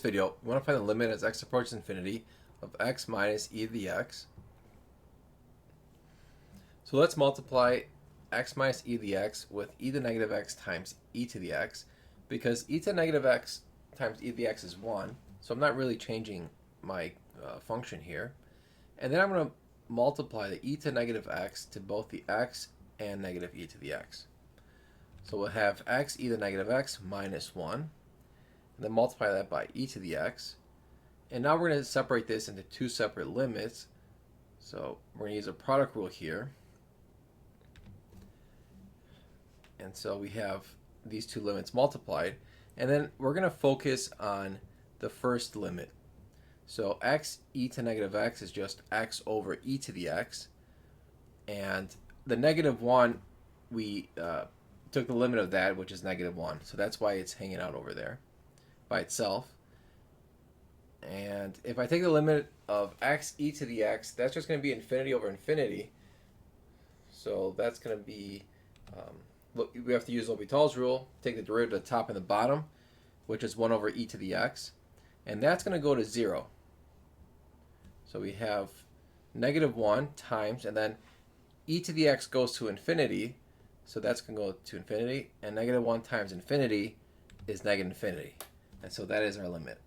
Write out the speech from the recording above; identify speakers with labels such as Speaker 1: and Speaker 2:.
Speaker 1: Video, we want to find the limit as x approaches infinity of x minus e to the x. So let's multiply x minus e to the x with e to the negative x times e to the x, because e to the negative x times e to the x is 1, so I'm not really changing my function here. And then I'm going to multiply the e to the negative x to both the x and negative e to the x. So we'll have x e to the negative x minus 1. And then multiply that by e to the x. And now we're going to separate this into two separate limits. So we're going to use a product rule here. And so we have these two limits multiplied. And then we're going to focus on the first limit. So x e to negative x is just x over e to the x. And the negative 1, we took the limit of that, which is negative 1. So that's why it's hanging out over there by itself. And if I take the limit of x e to the x, that's just going to be infinity over infinity. So that's going to be, we have to use L'Hopital's rule, take the derivative of the top and the bottom, which is 1 over e to the x. And that's going to go to 0. So we have negative 1 times, and then e to the x goes to infinity, so that's going to go to infinity, and negative 1 times infinity is negative infinity. And so that is our limit.